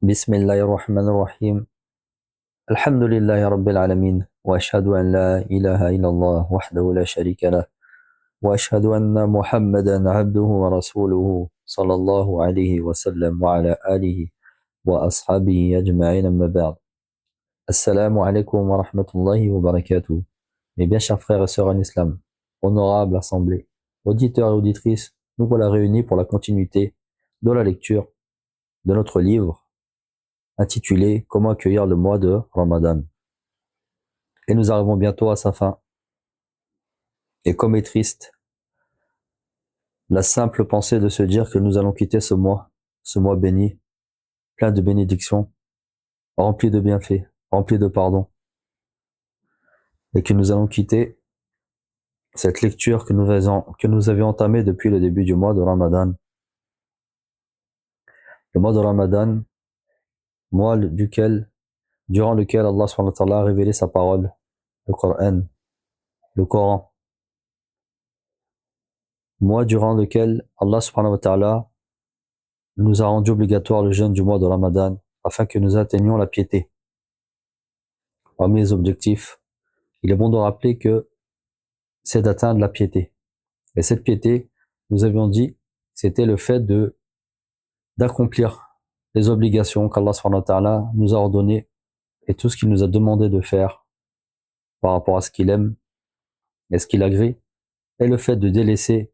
بسم الله الرحمن الرحيم الحمد لله رب العالمين وأشهد أن لا إله إلا الله وحده لا شريك له وأشهد أن محمدا عبده ورسوله صلى الله عليه وسلم وعلى آله وأصحابه أجمعين أما بعد السلام عليكم ورحمة الله وبركاته. Mes bien chers frères et sœurs en islam, honorable assemblée, auditeurs et auditrices, nous voilà réunis pour la continuité de la lecture de notre livre intitulé Comment accueillir le mois de Ramadan. Et nous arrivons bientôt à sa fin. Et comme est triste la simple pensée de se dire que nous allons quitter ce mois béni, plein de bénédictions, rempli de bienfaits, rempli de pardon, et que nous allons quitter cette lecture que nous avions entamée depuis le début du mois de Ramadan. Le mois de Ramadan, mois durant lequel Allah subhanahu wa ta'ala a révélé sa parole, le Coran. Mois durant lequel Allah subhanahu wa ta'ala nous a rendu obligatoire le jeûne du mois de Ramadan afin que nous atteignions la piété. Parmi les objectifs, il est bon de rappeler que c'est d'atteindre la piété. Et cette piété, nous avions dit, c'était le fait d'accomplir les obligations qu'Allah subhanahu wa ta'ala nous a ordonnées et tout ce qu'il nous a demandé de faire par rapport à ce qu'il aime et ce qu'il agrée, et le fait de délaisser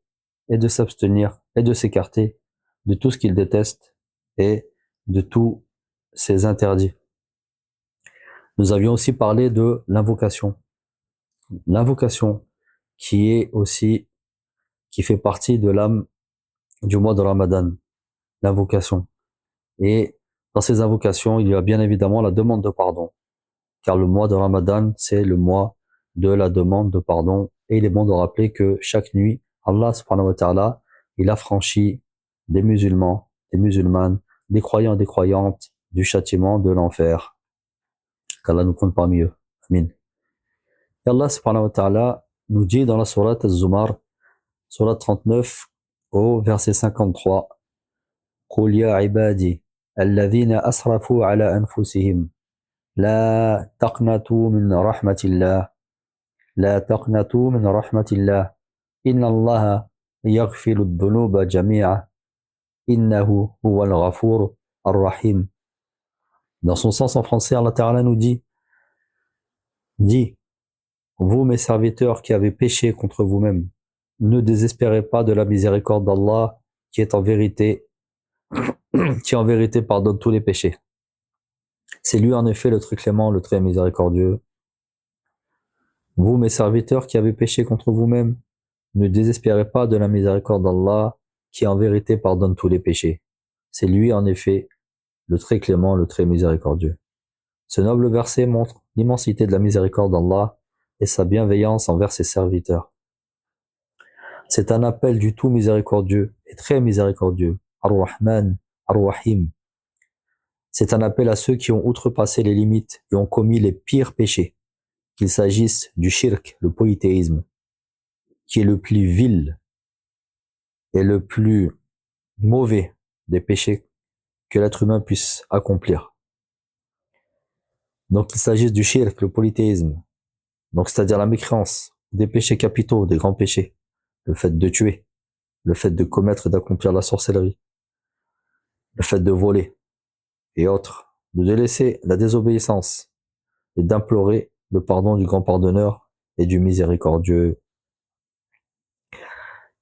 et de s'abstenir et de s'écarter de tout ce qu'il déteste et de tous ses interdits. Nous avions aussi parlé de l'invocation. L'invocation qui fait partie de l'âme du mois de Ramadan. L'invocation. Et dans ces invocations, il y a bien évidemment la demande de pardon. Car le mois de Ramadan, c'est le mois de la demande de pardon. Et il est bon de rappeler que chaque nuit, Allah subhanahu wa ta'ala, il affranchit des musulmans, des musulmanes, des croyants et des croyantes du châtiment de l'enfer. Qu'Allah nous compte parmi eux. Amin. Et Allah subhanahu wa ta'ala nous dit dans la sourate Az-Zumar, sourate 39, au verset 53, قُلْ يَا عِبَادِي الَّذِينَ أَسْرَفُوا عَلَى أَنفُسِهِمْ لا تقنطوا من رحمة الله لا تقنطوا من رحمة الله إن الله يغفر الذنوب جميعا إنه هو الغفور الرحيم. Dans son sens en français, Allah Ta'ala nous dit, vous mes serviteurs qui avez péché contre vous-mêmes, ne désespérez pas de la miséricorde d'Allah qui en vérité pardonne tous les péchés. C'est lui en effet le très clément, le très miséricordieux. Vous mes serviteurs qui avez péché contre vous-mêmes, ne désespérez pas de la miséricorde d'Allah qui en vérité pardonne tous les péchés. C'est lui en effet le très clément, le très miséricordieux. Ce noble verset montre l'immensité de la miséricorde d'Allah et sa bienveillance envers ses serviteurs. C'est un appel du tout miséricordieux et très miséricordieux, Ar-Rahman, Ar-Rahim. C'est un appel à ceux qui ont outrepassé les limites et ont commis les pires péchés, qu'il s'agisse du shirk, le polythéisme, qui est le plus vil et le plus mauvais des péchés que l'être humain puisse accomplir. Donc il s'agisse du shirk, le polythéisme, donc c'est-à-dire la mécréance, des péchés capitaux, des grands péchés, le fait de tuer, le fait de commettre et d'accomplir la sorcellerie, le fait de voler et autres, de délaisser la désobéissance et d'implorer le pardon du grand pardonneur et du miséricordieux.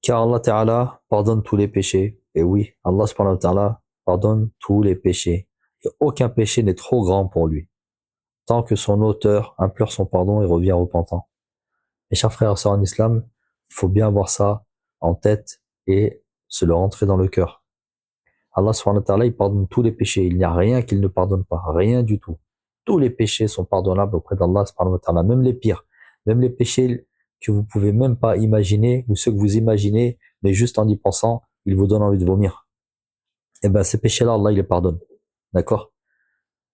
Car Allah Ta'ala pardonne tous les péchés. Et oui, Allah subhanahu wa ta'ala pardonne tous les péchés. Et aucun péché n'est trop grand pour lui, tant que son auteur implore son pardon et revient repentant. Mes chers frères et sœurs en islam, il faut bien avoir ça en tête et se le rentrer dans le cœur. Allah subhanahu wa ta'ala, il pardonne tous les péchés. Il n'y a rien qu'il ne pardonne pas, rien du tout. Tous les péchés sont pardonnables auprès d'Allah subhanahu wa ta'ala, même les pires, même les péchés que vous pouvez même pas imaginer, ou ceux que vous imaginez, mais juste en y pensant, ils vous donnent envie de vomir. Eh ben, ces péchés-là, Allah, il les pardonne. D'accord?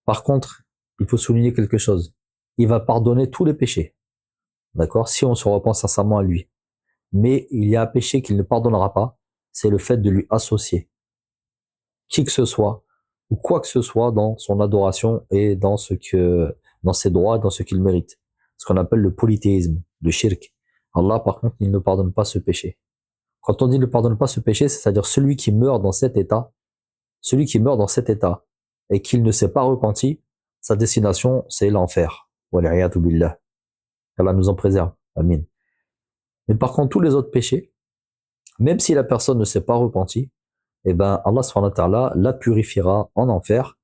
Par contre, il faut souligner quelque chose. Il va pardonner tous les péchés. D'accord? Si on se repent sincèrement à lui. Mais il y a un péché qu'il ne pardonnera pas, c'est le fait de lui associer qui que ce soit ou quoi que ce soit dans son adoration et dans ses droits, dans ce qu'il mérite. Ce qu'on appelle le polythéisme, le shirk. Allah, par contre, il ne pardonne pas ce péché. Quand on dit ne pardonne pas ce péché, c'est-à-dire celui qui meurt dans cet état, et qu'il ne s'est pas repenti, sa destination, c'est l'enfer. Wal'iyadu billah. Allah nous en préserve. Amin. Mais par contre, tous les autres péchés, même si la personne ne s'est pas repentie, eh ben, Allah subhanahu wa ta'ala la purifiera en enfer,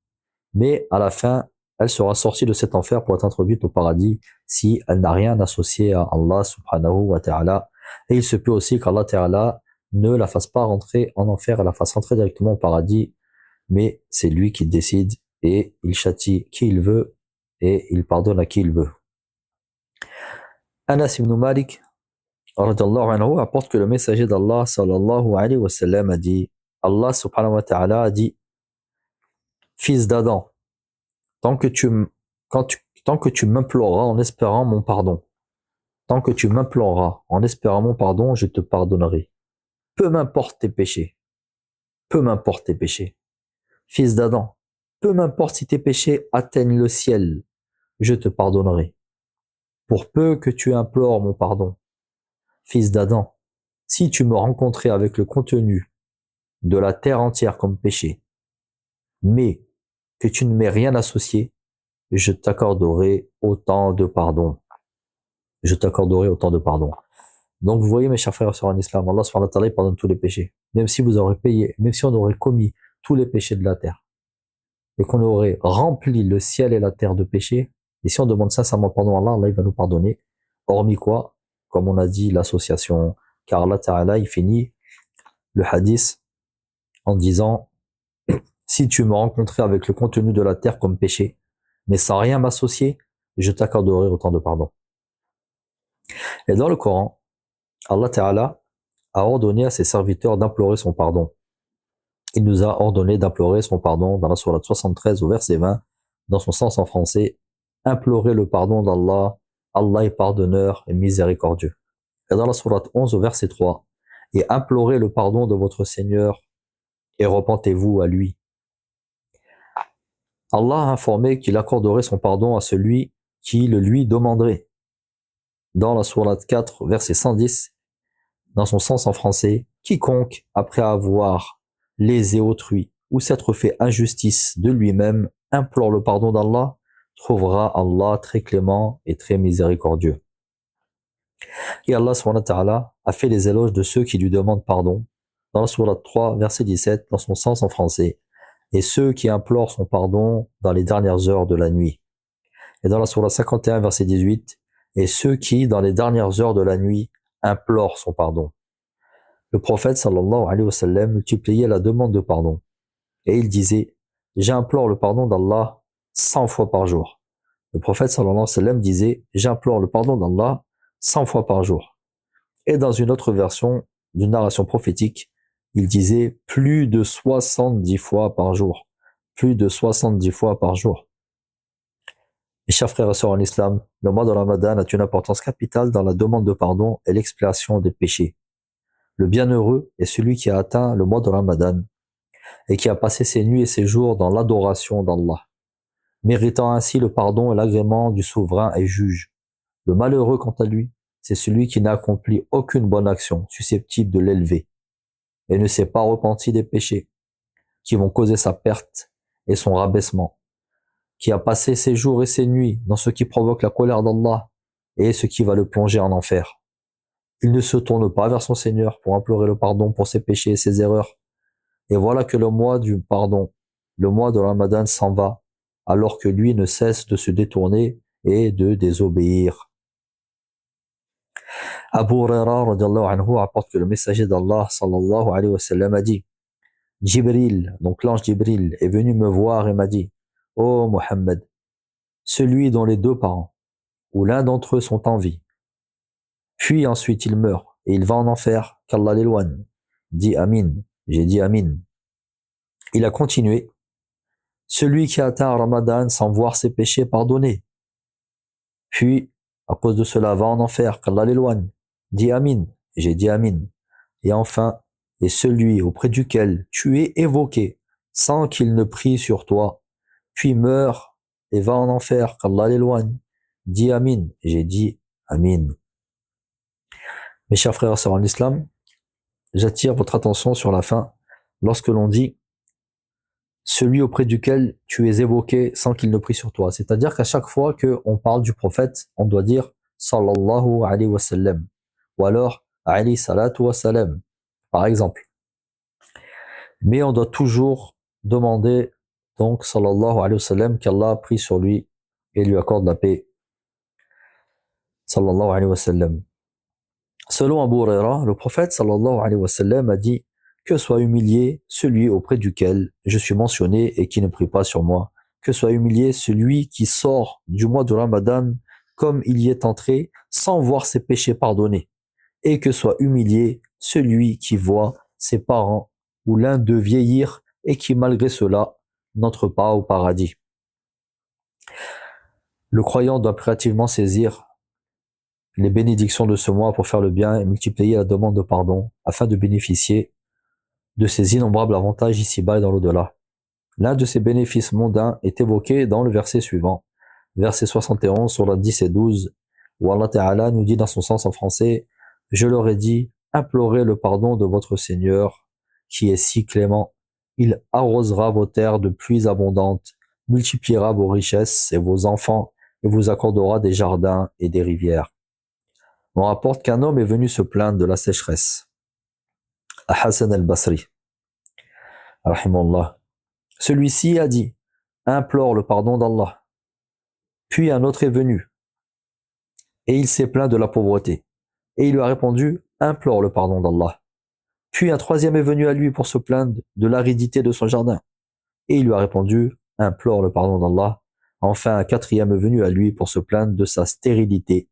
mais à la fin, elle sera sortie de cet enfer pour être introduite au paradis si elle n'a rien associé à Allah subhanahu wa ta'ala. Et il se peut aussi qu'Allah ta'ala ne la fasse pas rentrer en enfer, elle la fasse rentrer directement au paradis, mais c'est lui qui décide et il châtie qui il veut et il pardonne à qui il veut. Anas ibn Malik radiyallahu anhu apporte que le messager d'Allah sallallahu alayhi wa sallam a dit, Allah subhanahu wa ta'ala a dit, fils d'Adam, tant que tu m'imploreras en espérant mon pardon, je te pardonnerai. Peu m'importe tes péchés. Fils d'Adam, peu m'importe si tes péchés atteignent le ciel, je te pardonnerai. Pour peu que tu implores mon pardon. Fils d'Adam, si tu me rencontrais avec le contenu de la terre entière comme péché, mais que tu ne m'aies rien associé, je t'accorderai autant de pardon. Donc vous voyez mes chers frères et sœurs en islam, Allah subhanahu wa ta'ala pardonne tous les péchés. Même si vous aurez payé, même si on aurait commis tous les péchés de la terre, et qu'on aurait rempli le ciel et la terre de péchés, et si on demande sincèrement pardon à Allah, Allah il va nous pardonner. Hormis quoi? Comme on a dit, l'association. Car Allah ta'ala, il finit le hadith en disant, si tu me rencontrais avec le contenu de la terre comme péché, mais sans rien m'associer, je t'accorderai autant de pardon. Et dans le Coran, Allah Ta'ala a ordonné à ses serviteurs d'implorer son pardon. Il nous a ordonné d'implorer son pardon dans la sourate 73 au verset 20, dans son sens en français, implorez le pardon d'Allah, Allah est pardonneur et miséricordieux. Et dans la sourate 11 au verset 3, et implorez le pardon de votre Seigneur et repentez-vous à lui. Allah a informé qu'il accorderait son pardon à celui qui le lui demanderait. Dans la sourate 4, verset 110, dans son sens en français, quiconque, après avoir lésé autrui ou s'être fait injustice de lui-même, implore le pardon d'Allah, trouvera Allah très clément et très miséricordieux. Et Allah subhanahu wa ta'ala a fait les éloges de ceux qui lui demandent pardon. Dans la sourate 3, verset 17, dans son sens en français, et ceux qui implorent son pardon dans les dernières heures de la nuit. Et dans la sourate 51, verset 18, et ceux qui, dans les dernières heures de la nuit, implorent son pardon. Le prophète sallallahu alayhi wa sallam multipliait la demande de pardon. Et il disait, j'implore le pardon d'Allah 100 fois par jour. Le prophète sallallahu alayhi wa sallam disait, j'implore le pardon d'Allah 100 fois par jour. Et dans une autre version d'une narration prophétique, il disait plus de 70 fois par jour. Plus de 70 fois par jour. Mes chers frères et sœurs en islam, le mois de Ramadan a une importance capitale dans la demande de pardon et l'expiation des péchés. Le bienheureux est celui qui a atteint le mois de Ramadan et qui a passé ses nuits et ses jours dans l'adoration d'Allah, méritant ainsi le pardon et l'agrément du souverain et juge. Le malheureux, quant à lui, c'est celui qui n'a accompli aucune bonne action susceptible de l'élever et ne s'est pas repenti des péchés qui vont causer sa perte et son rabaissement, qui a passé ses jours et ses nuits dans ce qui provoque la colère d'Allah et ce qui va le plonger en enfer. Il ne se tourne pas vers son Seigneur pour implorer le pardon pour ses péchés et ses erreurs. Et voilà que le mois du pardon, le mois de Ramadan s'en va, alors que lui ne cesse de se détourner et de désobéir. Abu Huraira radiyallahu anhu rapporte que le messager d'Allah sallallahu alayhi wa sallam a dit, Jibril, donc l'ange Jibril, est venu me voir et m'a dit, ô Mohammed, celui dont les deux parents, ou l'un d'entre eux sont en vie, puis ensuite il meurt et il va en enfer, qu'Allah l'éloigne. Dis Amin. J'ai dit Amin. Il a continué, celui qui a atteint un Ramadan sans voir ses péchés pardonnés, puis à cause de cela va en enfer, qu'Allah l'éloigne. Dis Amin. J'ai dit Amin. Et enfin, et celui auprès duquel tu es évoqué sans qu'il ne prie sur toi, puis meurt et va en enfer, qu'Allah l'éloigne. Dis Amin. J'ai dit Amin. Mes chers frères et sœurs en islam, j'attire votre attention sur la fin lorsque l'on dit celui auprès duquel tu es évoqué sans qu'il ne prie sur toi. C'est-à-dire qu'à chaque fois qu'on parle du prophète, on doit dire sallallahu alayhi wa sallam ou alors alayhi salatu wa salam, par exemple. Mais on doit toujours demander donc sallallahu alayhi wa sallam qu'Allah prie sur lui et lui accorde la paix. Sallallahu alayhi wa sallam. Selon Abu Huraira, le prophète sallallahu alayhi wa sallam a dit que soit humilié celui auprès duquel je suis mentionné et qui ne prie pas sur moi. Que soit humilié celui qui sort du mois de Ramadan comme il y est entré sans voir ses péchés pardonnés. Et que soit humilié celui qui voit ses parents ou l'un d'eux vieillir et qui malgré cela n'entre pas au paradis. Le croyant doit impérativement saisir les bénédictions de ce mois pour faire le bien et multiplier la demande de pardon afin de bénéficier de ces innombrables avantages ici-bas et dans l'au-delà. L'un de ces bénéfices mondains est évoqué dans le verset suivant, verset 71 sur la 10 et 12, où Allah Ta'ala nous dit dans son sens en français, « Je leur ai dit, implorez le pardon de votre Seigneur, qui est si clément. Il arrosera vos terres de pluies abondantes, multipliera vos richesses et vos enfants, et vous accordera des jardins et des rivières. » On rapporte qu'un homme est venu se plaindre de la sécheresse. À Hassan al-Basri, rahimahullah. Celui-ci a dit, implore le pardon d'Allah. Puis un autre est venu, et il s'est plaint de la pauvreté. Et il lui a répondu, implore le pardon d'Allah. Puis un troisième est venu à lui pour se plaindre de l'aridité de son jardin. Et il lui a répondu, implore le pardon d'Allah. Enfin un quatrième est venu à lui pour se plaindre de sa stérilité.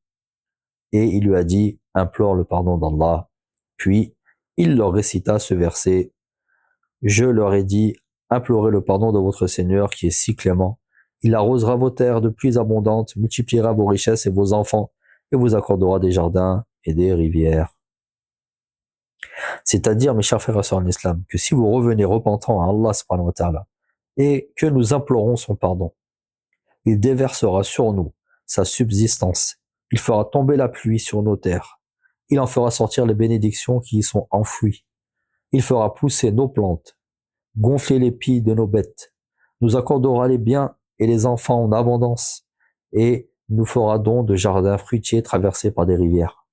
Et il lui a dit, implore le pardon d'Allah. Puis il leur récita ce verset, je leur ai dit, implorez le pardon de votre Seigneur qui est si clément. Il arrosera vos terres de pluies abondantes, multipliera vos richesses et vos enfants, et vous accordera des jardins et des rivières. C'est-à-dire, mes chers frères et sœurs en islam, que si vous revenez repentant à Allah subhanahu wa ta'ala, et que nous implorons son pardon, il déversera sur nous sa subsistance. Il fera tomber la pluie sur nos terres. Il en fera sortir les bénédictions qui y sont enfouies. Il fera pousser nos plantes, gonfler les pieds de nos bêtes, nous accordera les biens et les enfants en abondance, et nous fera don de jardins fruitiers traversés par des rivières.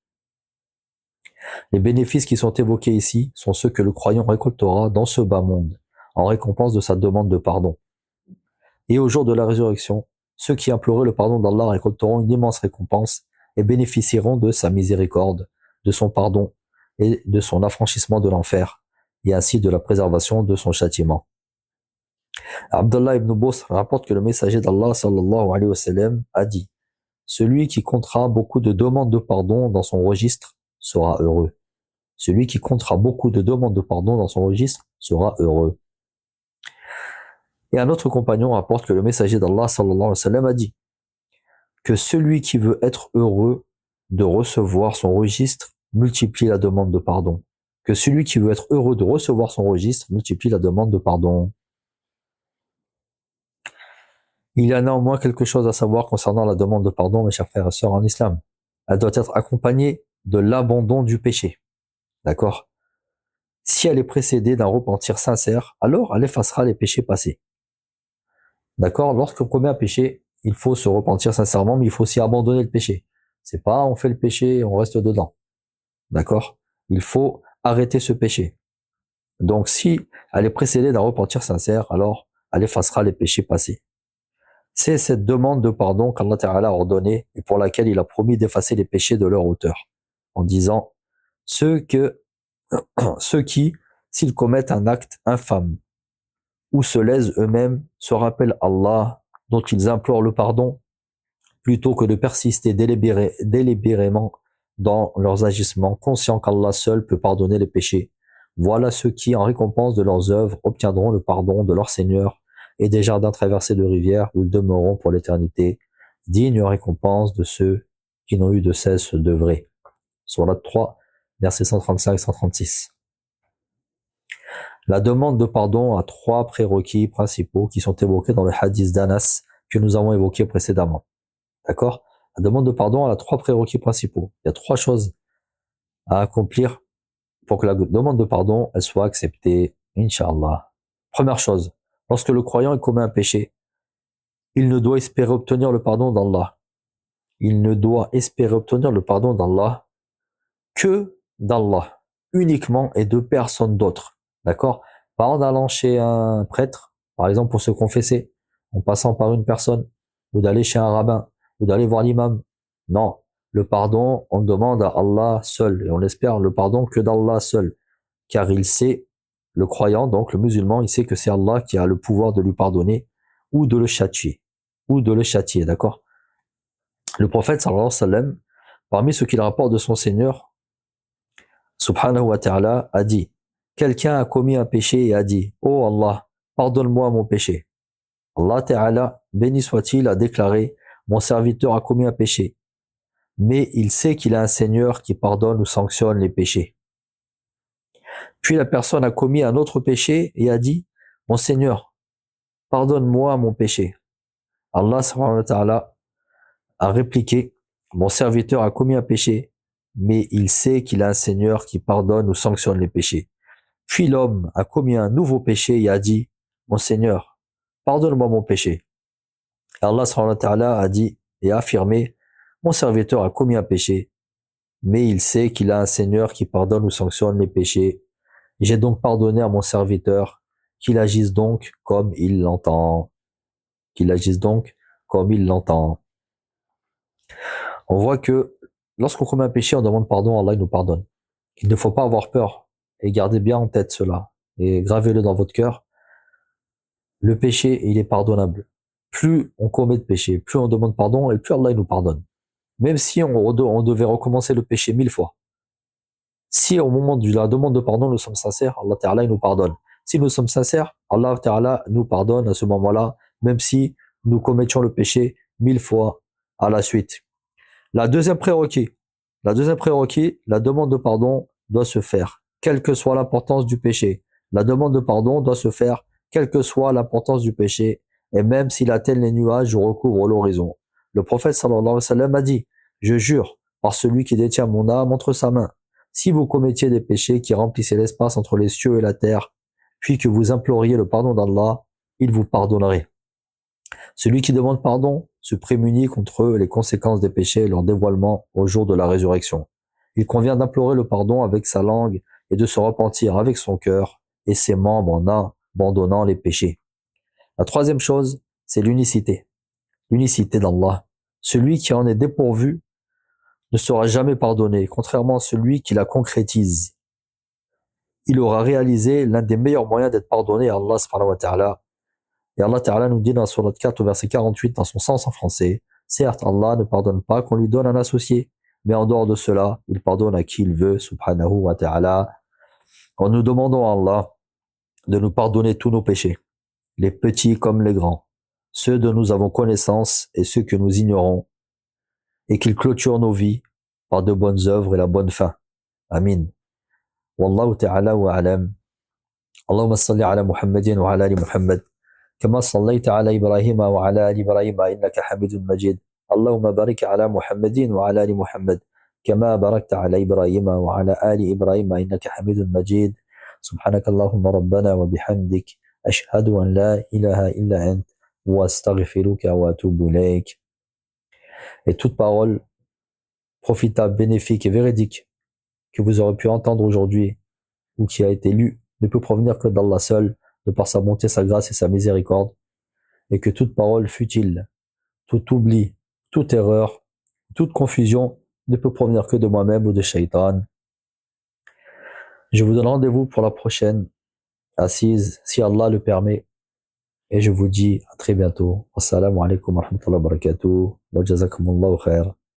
Les bénéfices qui sont évoqués ici sont ceux que le croyant récoltera dans ce bas monde, en récompense de sa demande de pardon. Et au jour de la résurrection, ceux qui imploraient le pardon d'Allah récolteront une immense récompense et bénéficieront de sa miséricorde, de son pardon et de son affranchissement de l'enfer, et ainsi de la préservation de son châtiment. Abdullah ibn Busr rapporte que le messager d'Allah sallallahu alayhi wa sallam a dit « Celui qui comptera beaucoup de demandes de pardon dans son registre sera heureux. Celui qui comptera beaucoup de demandes de pardon dans son registre sera heureux. » Et un autre compagnon rapporte que le messager d'Allah sallallahu alayhi wa sallam a dit que celui qui veut être heureux de recevoir son registre multiplie la demande de pardon. Que celui qui veut être heureux de recevoir son registre multiplie la demande de pardon. Il y a néanmoins quelque chose à savoir concernant la demande de pardon, mes chers frères et sœurs en islam. Elle doit être accompagnée de l'abandon du péché. D'accord? Si elle est précédée d'un repentir sincère, alors elle effacera les péchés passés. D'accord? Lorsqu'on commet un péché, il faut se repentir sincèrement, mais il faut aussi abandonner le péché. C'est pas on fait le péché et on reste dedans. D'accord? Il faut arrêter ce péché. Donc si elle est précédée d'un repentir sincère, alors elle effacera les péchés passés. C'est cette demande de pardon qu'Allah Ta'ala a ordonnée et pour laquelle il a promis d'effacer les péchés de leur auteur, en disant ceux qui, s'ils commettent un acte infâme ou se lèsent eux-mêmes, se rappellent Allah, dont ils implorent le pardon, plutôt que de persister délibérément dans leurs agissements, conscients qu'Allah seul peut pardonner les péchés. Voilà ceux qui, en récompense de leurs œuvres, obtiendront le pardon de leur Seigneur et des jardins traversés de rivières où ils demeureront pour l'éternité, digne récompense de ceux qui n'ont eu de cesse d'œuvrer. Sourate 3, versets 135 et 136. La demande de pardon a 3 prérequis principaux qui sont évoqués dans le hadith d'Anas que nous avons évoqué précédemment. D'accord? La demande de pardon a 3 prérequis principaux. Il y a 3 choses à accomplir pour que la demande de pardon elle soit acceptée, Inch'Allah. Première chose, lorsque le croyant commet un péché, il ne doit espérer obtenir le pardon d'Allah. Il ne doit espérer obtenir le pardon d'Allah que d'Allah, uniquement et de personne d'autre. D'accord? Pas en allant chez un prêtre, par exemple pour se confesser, en passant par une personne, ou d'aller chez un rabbin, ou d'aller voir l'imam. Non, le pardon, on le demande à Allah seul, et on espère le pardon que d'Allah seul, car il sait, le croyant, donc le musulman, il sait que c'est Allah qui a le pouvoir de lui pardonner, ou de le châtier, d'accord? Le prophète, sallallahu alayhi wa sallam, parmi ce qu'il rapporte de son Seigneur, subhanahu wa ta'ala, a dit, quelqu'un a commis un péché et a dit, oh Allah, pardonne-moi mon péché. Allah ta'ala, béni soit-il, a déclaré, mon serviteur a commis un péché, mais il sait qu'il a un Seigneur qui pardonne ou sanctionne les péchés. Puis la personne a commis un autre péché et a dit, mon Seigneur, pardonne-moi mon péché. Allah subhanahu wa ta'ala a répliqué, mon serviteur a commis un péché, mais il sait qu'il a un Seigneur qui pardonne ou sanctionne les péchés. Puis l'homme a commis un nouveau péché et a dit, mon Seigneur, pardonne-moi mon péché. Allah subhanahu wa ta'ala a dit et a affirmé, mon serviteur a commis un péché, mais il sait qu'il a un Seigneur qui pardonne ou sanctionne les péchés. J'ai donc pardonné à mon serviteur, qu'il agisse donc comme il l'entend. Qu'il agisse donc comme il l'entend. On voit que lorsqu'on commet un péché, on demande pardon, Allah il nous pardonne. Il ne faut pas avoir peur. Et gardez bien en tête cela. Et gravez-le dans votre cœur. Le péché, il est pardonnable. Plus on commet de péché, plus on demande pardon, et plus Allah il nous pardonne. Même si on devait recommencer le péché 1000 fois. Si au moment de la demande de pardon, nous sommes sincères, Allah Ta'ala il nous pardonne. Si nous sommes sincères, Allah Ta'ala nous pardonne à ce moment-là, même si nous commettions le péché 1000 fois à la suite. La deuxième prérequis, la demande de pardon doit se faire, quelle que soit l'importance du péché. La demande de pardon doit se faire, quelle que soit l'importance du péché, et même s'il atteigne les nuages ou recouvre l'horizon. Le prophète sallallahu alayhi wa sallam a dit, je jure par celui qui détient mon âme entre sa main, si vous commettiez des péchés qui remplissaient l'espace entre les cieux et la terre, puis que vous imploriez le pardon d'Allah, il vous pardonnerait. Celui qui demande pardon se prémunit contre les conséquences des péchés et leur dévoilement au jour de la résurrection. Il convient d'implorer le pardon avec sa langue et de se repentir avec son cœur et ses membres en abandonnant les péchés. La troisième chose, c'est l'unicité. L'unicité d'Allah. Celui qui en est dépourvu ne sera jamais pardonné, contrairement à celui qui la concrétise. Il aura réalisé l'un des meilleurs moyens d'être pardonné à Allah subhanahu wa ta'ala. Et Allah Ta'ala nous dit dans Surat 4 au verset 48 dans son sens en français, certes Allah ne pardonne pas qu'on lui donne un associé, mais en dehors de cela, il pardonne à qui il veut, subhanahu wa ta'ala. En nous demandons à Allah de nous pardonner tous nos péchés, les petits comme les grands, ceux dont nous avons connaissance et ceux que nous ignorons, et qu'il clôture nos vies par de bonnes œuvres et la bonne fin. Amin. Wallahu ta'ala wa alam. Allahumma salli ala Muhammadin wa ala ali Muhammad. كما صليت على إبراهيم وعلى آل إبراهيم إنك حميد مجيد اللهم بارك على محمد وعلى آل محمد كما باركت على إبراهيم وعلى آل إبراهيم إنك حميد مجيد سبحانك اللهم ربنا وبحمدك أشهد أن لا إله إلا أنت وأستغفرك وأتوب إليك. Et toute parole profitable, bénéfique et véridique que vous aurez pu entendre aujourd'hui ou qui a été lue ne peut provenir que d'Allah seul, de par sa bonté, sa grâce et sa miséricorde, et que toute parole futile, tout oubli, toute erreur, toute confusion ne peut provenir que de moi-même ou de Shaitan. Je vous donne rendez-vous pour la prochaine assise, si Allah le permet, et je vous dis à très bientôt. Assalamu alaikum wa rahmatullahi wa barakatuh, wa jazakumullahu khair.